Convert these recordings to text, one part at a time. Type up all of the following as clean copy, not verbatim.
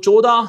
14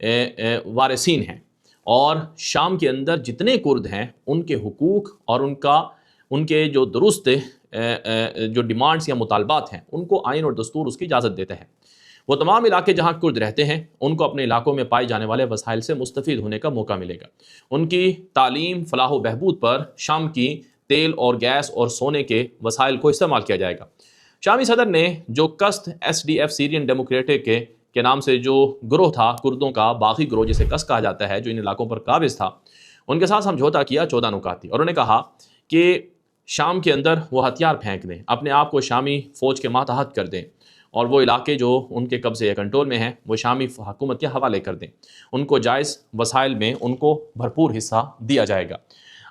وارثین ہیں، اور شام کے اندر جتنے کرد ہیں ان کے حقوق اور ان کے جو درست جو ڈیمانڈز یا مطالبات ہیں ان کو آئین اور دستور اس کی اجازت دیتے ہیں۔ وہ تمام علاقے جہاں کرد رہتے ہیں ان کو اپنے علاقوں میں پائے جانے والے وسائل سے مستفید ہونے کا موقع ملے گا۔ ان کی تعلیم، فلاح و بہبود پر شام کی تیل اور گیس اور سونے کے وسائل کو استعمال کیا جائے گا۔ شامی صدر نے جو کست SDF سیرین ڈیموکریٹک کے نام سے جو گروہ تھا، کردوں کا باغی گروہ جسے کس کہا جاتا ہے، جو ان علاقوں پر قابض تھا، ان کے ساتھ سمجھوتا کیا 14 نکات تھی، اور انہوں نے کہا کہ شام کے اندر وہ ہتھیار پھینک دیں، اپنے آپ کو شامی فوج کے ماتحت کر دیں، اور وہ علاقے جو ان کے قبضے یا کنٹرول میں ہیں وہ شامی حکومت کے حوالے کر دیں۔ ان کو جائز وسائل میں ان کو بھرپور حصہ دیا جائے گا۔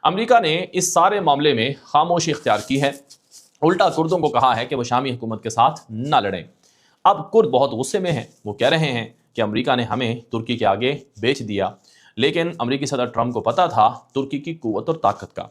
امریکہ نے اس سارے معاملے میں خاموشی اختیار کی ہے، الٹا کردوں کو کہا ہے کہ وہ شامی حکومت کے ساتھ نہ لڑیں۔ اب کرد بہت غصے میں ہیں، وہ کہہ رہے ہیں کہ امریکہ نے ہمیں ترکی کے آگے بیچ دیا، لیکن امریکی صدر ٹرمپ کو پتہ تھا ترکی کی قوت اور طاقت کا۔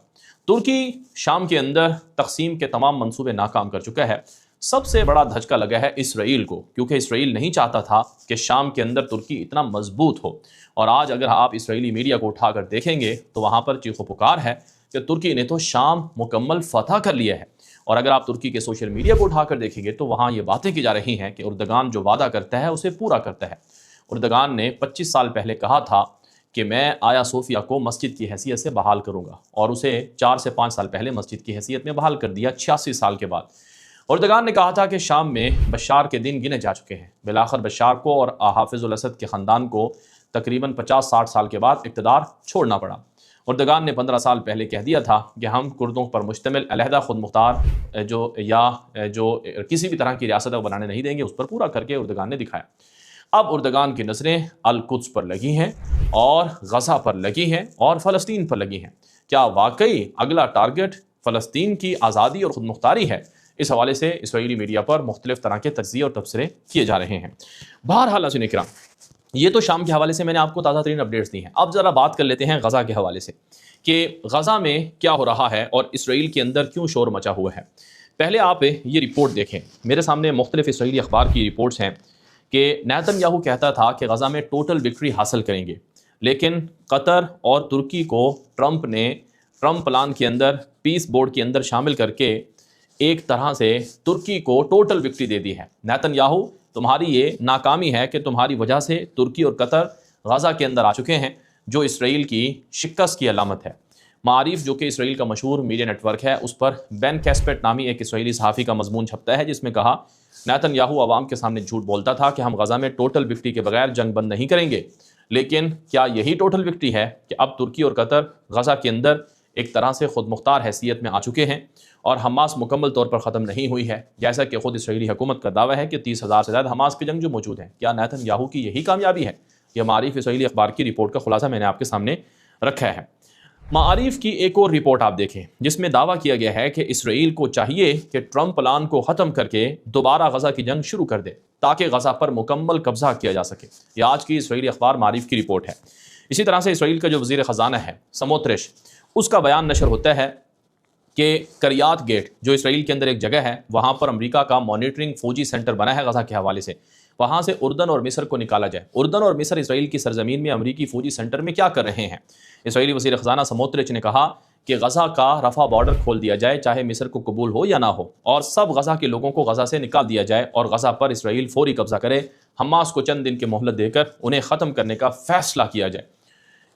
ترکی شام کے اندر تقسیم کے تمام منصوبے ناکام کر چکا ہے۔ سب سے بڑا دھچکا لگا ہے اسرائیل کو، کیونکہ اسرائیل نہیں چاہتا تھا کہ شام کے اندر ترکی اتنا مضبوط ہو، اور آج اگر آپ اسرائیلی میڈیا کو اٹھا کر دیکھیں گے تو وہاں پر چیخ و پکار ہے کہ ترکی نے تو شام مکمل فتح کر لیا ہے۔ اور اگر آپ ترکی کے سوشل میڈیا کو اٹھا کر دیکھیں گے تو وہاں یہ باتیں کی جا رہی ہیں کہ اردگان جو وعدہ کرتا ہے اسے پورا کرتا ہے۔ اردگان نے 25 سال پہلے کہا تھا کہ میں آیا صوفیہ کو مسجد کی حیثیت سے بحال کروں گا، اور اسے 4 سے 5 سال پہلے مسجد کی حیثیت میں بحال کر دیا 86 سال کے بعد۔ اردگان نے کہا تھا کہ شام میں بشار کے دن گنے جا چکے ہیں۔ بالآخر بشار کو اور حافظ الاسد کے خاندان کو تقریباً 50-60 سال کے بعد اقتدار چھوڑنا پڑا۔ اردگان نے 15 سال پہلے کہہ دیا تھا کہ ہم کردوں پر مشتمل علیحدہ خود مختار جو کسی بھی طرح کی ریاست بنانے نہیں دیں گے، اس پر پورا کر کے اردگان نے دکھایا۔ اب اردگان کی نظریں القدس پر لگی ہیں، اور غزہ پر لگی ہیں، اور فلسطین پر لگی ہیں۔ کیا واقعی اگلا ٹارگٹ فلسطین کی آزادی اور خود مختاری ہے؟ اس حوالے سے اسرائیلی میڈیا پر مختلف طرح کے تجزیے اور تبصرے کیے جا رہے ہیں۔ بہرحال ناظرین اکرام، یہ تو شام کے حوالے سے میں نے آپ کو تازہ ترین اپڈیٹس دی ہیں۔ اب ذرا بات کر لیتے ہیں غزہ کے حوالے سے کہ غزہ میں کیا ہو رہا ہے اور اسرائیل کے اندر کیوں شور مچا ہوا ہے۔ پہلے آپ یہ رپورٹ دیکھیں، میرے سامنے مختلف اسرائیلی اخبار کی رپورٹس ہیں کہ نیتن یاہو کہتا تھا کہ غزہ میں ٹوٹل وکٹری حاصل کریں گے، لیکن قطر اور ترکی کو ٹرمپ پلان کے اندر پیس بورڈ کے اندر شامل کر کے ایک طرح سے ترکی کو ٹوٹل وکٹری دے دی ہے۔ نیتن یاہو، تمہاری یہ ناکامی ہے کہ تمہاری وجہ سے ترکی اور قطر غزہ کے اندر آ چکے ہیں، جو اسرائیل کی شکست کی علامت ہے۔ معارف، جو کہ اسرائیل کا مشہور میڈیا نیٹ ورک ہے، اس پر بین کیسپٹ نامی ایک اسرائیلی صحافی کا مضمون چھپتا ہے، جس میں کہا نیتن یاہو عوام کے سامنے جھوٹ بولتا تھا کہ ہم غزہ میں ٹوٹل وکٹری کے بغیر جنگ بند نہیں کریں گے، لیکن کیا یہی ٹوٹل وکٹری ہے کہ اب ترکی اور قطر غزہ کے اندر ایک طرح سے خود مختار حیثیت میں آ چکے ہیں اور حماس مکمل طور پر ختم نہیں ہوئی ہے، جیسا کہ خود اسرائیلی حکومت کا دعویٰ ہے کہ 30,000 سے زیادہ حماس کے جنگجو موجود ہیں۔ کیا نیتن یاہو کی یہی کامیابی ہے؟ یہ معارف اسرائیلی اخبار کی رپورٹ کا خلاصہ میں نے آپ کے سامنے رکھا ہے۔ معارف کی ایک اور رپورٹ آپ دیکھیں، جس میں دعویٰ کیا گیا ہے کہ اسرائیل کو چاہیے کہ ٹرمپ پلان کو ختم کر کے دوبارہ غزہ کی جنگ شروع کر دے تاکہ غزہ پر مکمل قبضہ کیا جا سکے۔ یہ آج کی اسرائیلی اخبار معارف کی رپورٹ ہے۔ اسی طرح سے اسرائیل کا جو وزیر خزانہ ہے سموترش، اس کا بیان نشر ہوتا ہے کہ کریات گیٹ، جو اسرائیل کے اندر ایک جگہ ہے، وہاں پر امریکہ کا مانیٹرنگ فوجی سینٹر بنا ہے غزہ کے حوالے سے، وہاں سے اردن اور مصر کو نکالا جائے۔ اردن اور مصر اسرائیل کی سرزمین میں امریکی فوجی سینٹر میں کیا کر رہے ہیں؟ اسرائیلی وزیر خزانہ سموترچ نے کہا کہ غزہ کا رفح بارڈر کھول دیا جائے، چاہے مصر کو قبول ہو یا نہ ہو، اور سب غزہ کے لوگوں کو غزہ سے نکال دیا جائے اور غزہ پر اسرائیل فوری قبضہ کرے، حماس کو چند دن کی مہلت دے کر انہیں ختم کرنے کا فیصلہ کیا جائے۔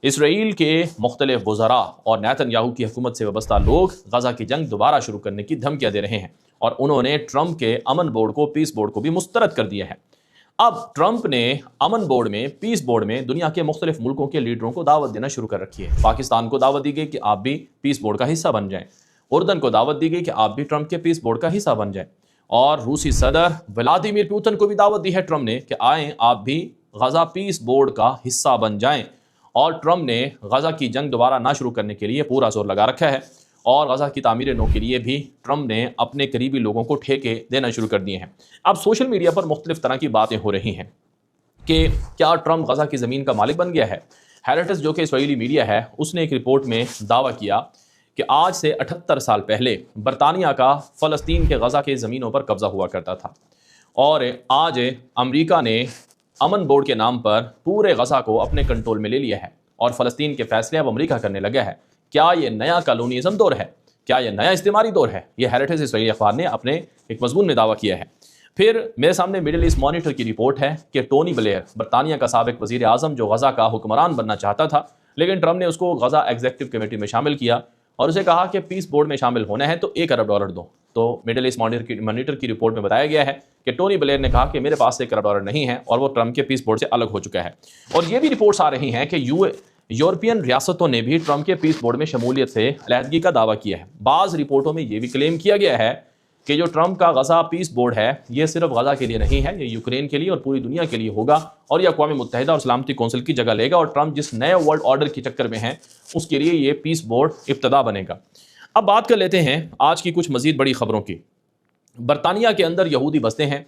اسرائیل کے مختلف وزراء اور نیتن یاہو کی حکومت سے وابستہ لوگ غزہ کی جنگ دوبارہ شروع کرنے کی دھمکیاں دے رہے ہیں، اور انہوں نے ٹرمپ کے امن بورڈ کو، پیس بورڈ کو بھی مسترد کر دیا ہے۔ اب ٹرمپ نے امن بورڈ میں، پیس بورڈ میں دنیا کے مختلف ملکوں کے لیڈروں کو دعوت دینا شروع کر رکھی ہے۔ پاکستان کو دعوت دی گئی کہ آپ بھی پیس بورڈ کا حصہ بن جائیں، اردن کو دعوت دی گئی کہ آپ بھی ٹرمپ کے پیس بورڈ کا حصہ بن جائیں، اور روسی صدر ولادیمیر پوتن کو بھی دعوت دی ہے ٹرمپ نے کہ آئیں آپ بھی غزہ پیس بورڈ کا حصہ بن جائیں۔ اور ٹرمپ نے غزہ کی جنگ دوبارہ نہ شروع کرنے کے لیے پورا زور لگا رکھا ہے، اور غزہ کی تعمیر نو کے لیے بھی ٹرمپ نے اپنے قریبی لوگوں کو ٹھیکے دینا شروع کر دیے ہیں۔ اب سوشل میڈیا پر مختلف طرح کی باتیں ہو رہی ہیں کہ کیا ٹرمپ غزہ کی زمین کا مالک بن گیا ہے۔ ہیریٹس، جو کہ اسرائیلی میڈیا ہے، اس نے ایک رپورٹ میں دعویٰ کیا کہ آج سے 78 سال پہلے برطانیہ کا فلسطین کے غزہ کے زمینوں پر قبضہ ہوا کرتا تھا، اور آج امریکہ نے امن بورڈ کے نام پر پورے غزہ کو اپنے کنٹرول میں لے لیا ہے اور فلسطین کے فیصلے اب امریکہ کرنے لگا ہے۔ کیا یہ نیا کالونیزم دور ہے؟ کیا یہ نیا استعماری دور ہے؟ یہ ہیریٹیج اسرائیلی اخبار نے اپنے ایک مضمون میں دعویٰ کیا ہے۔ پھر میرے سامنے مڈل ایسٹ مانیٹر کی رپورٹ ہے کہ ٹونی بلیئر، برطانیہ کا سابق وزیر اعظم جو غزہ کا حکمران بننا چاہتا تھا، لیکن ٹرمپ نے اس کو غزہ ایگزیکٹو کمیٹی میں شامل کیا اور اسے کہا کہ پیس بورڈ میں شامل ہونا ہے تو $1 ارب دو۔ تو مڈل ایسٹ مانیٹر کی رپورٹ میں بتایا گیا ہے کہ ٹونی بلیئر نے کہا کہ میرے پاس $1 ارب نہیں ہے اور وہ ٹرمپ کے پیس بورڈ سے الگ ہو چکا ہے۔ اور یہ بھی رپورٹس آ رہی ہیں کہ یورپین ریاستوں نے بھی ٹرمپ کے پیس بورڈ میں شمولیت سے علیحدگی کا دعویٰ کیا ہے۔ بعض رپورٹوں میں یہ بھی کلیم کیا گیا ہے کہ جو ٹرمپ کا غزہ پیس بورڈ ہے یہ صرف غزہ کے لیے نہیں ہے، یہ یوکرین کے لیے اور پوری دنیا کے لیے ہوگا اور یہ اقوام متحدہ اور سلامتی کونسل کی جگہ لے گا، اور ٹرمپ جس نئے ورلڈ آرڈر کے چکر میں ہیں اس کے لیے یہ پیس بورڈ ابتدا بنے گا۔ اب بات کر لیتے ہیں آج کی کچھ مزید بڑی خبروں کی۔ برطانیہ کے اندر یہودی بستے ہیں،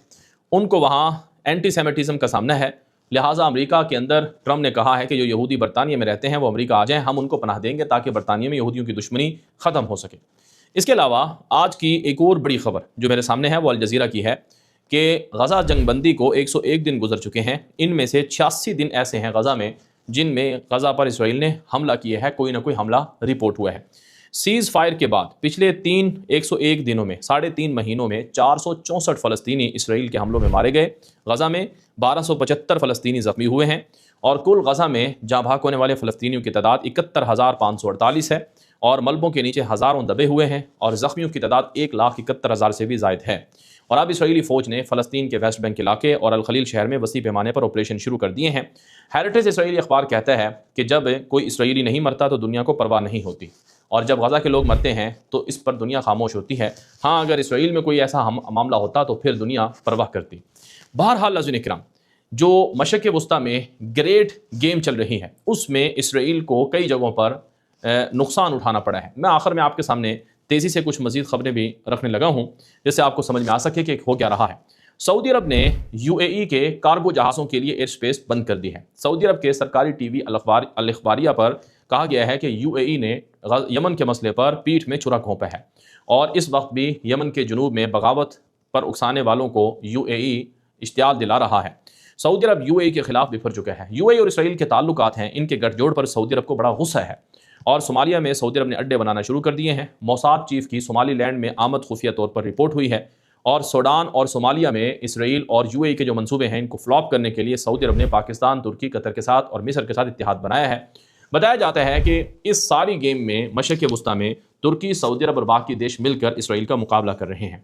ان کو وہاں اینٹی سیمیٹزم کا سامنا ہے، لہٰذا امریکہ کے اندر ٹرمپ نے کہا ہے کہ جو یہودی برطانیہ میں رہتے ہیں وہ امریکہ آ جائیں، ہم ان کو پناہ دیں گے تاکہ برطانیہ میں یہودیوں کی دشمنی ختم ہو سکے۔ اس کے علاوہ آج کی ایک اور بڑی خبر جو میرے سامنے ہے وہ الجزیرہ کی ہے کہ غزہ جنگ بندی کو 101 دن گزر چکے ہیں، ان میں سے 86 دن ایسے ہیں غزہ میں جن میں غزہ پر اسرائیل نے حملہ کیا ہے، کوئی نہ کوئی حملہ رپورٹ ہوا ہے۔ سیز فائر کے بعد پچھلے 101 دنوں میں 3.5 مہینوں میں 464 فلسطینی اسرائیل کے حملوں میں مارے گئے، غزہ میں 1275 فلسطینی زخمی ہوئے ہیں اور کل غزہ میں جاں بحق ہونے والے فلسطینیوں کی تعداد 71,548 ہے اور ملبوں کے نیچے ہزاروں دبے ہوئے ہیں اور زخمیوں کی تعداد 1,71,000 سے بھی زائد ہے۔ اور اب اسرائیلی فوج نے فلسطین کے ویسٹ بینک علاقے اور الخلیل شہر میں وسیع پیمانے پر آپریشن شروع کر دیے ہیں۔ ہیریٹیج اسرائیلی اخبار کہتا ہے کہ جب کوئی اسرائیلی نہیں مرتا تو دنیا کو پرواہ نہیں ہوتی، اور جب غزہ کے لوگ مرتے ہیں تو اس پر دنیا خاموش ہوتی ہے۔ ہاں، اگر اسرائیل میں کوئی ایسا معاملہ ہوتا تو پھر دنیا پرواہ کرتی۔ بہرحال ناظرین اکرام، جو مشرق وسطیٰ میں گریٹ گیم چل رہی ہے اس میں اسرائیل کو کئی جگہوں پر نقصان اٹھانا پڑا ہے۔ میں آخر میں آپ کے سامنے تیزی سے کچھ مزید خبریں بھی رکھنے لگا ہوں جس سے آپ کو سمجھ میں آ سکے کہ ہو کیا رہا ہے۔ سعودی عرب نے UAE کے کارگو جہازوں کے لیے ایئر سپیس بند کر دی ہے۔ سعودی عرب کے سرکاری ٹی وی الاخباریہ پر کہا گیا ہے کہ UAE نے یمن کے مسئلے پر پیٹھ میں چھرا گھونپا ہے اور اس وقت بھی یمن کے جنوب میں بغاوت پر اکسانے والوں کو UAE اشتعال دلا رہا ہے۔ سعودی عرب UAE کے خلاف بفر چکا ہے۔ UAE اور اسرائیل کے تعلقات ہیں، ان کے گٹھ جوڑ پر سعودی عرب کو بڑا غصہ ہے اور صومالیہ میں سعودی عرب نے اڈے بنانا شروع کر دیے ہیں۔ موساد چیف کی صومالی لینڈ میں آمد خفیہ طور پر رپورٹ ہوئی ہے اور سوڈان اور صومالیہ میں اسرائیل اور UAE کے جو منصوبے ہیں ان کو فلاپ کرنے کے لیے سعودی عرب نے پاکستان، ترکی، قطر کے ساتھ اور مصر کے ساتھ اتحاد بنایا ہے۔ بتایا جاتا ہے کہ اس ساری گیم میں مشرق وسطیٰ میں ترکی، سعودی عرب اور باقی دیش مل کر اسرائیل کا مقابلہ کر رہے ہیں۔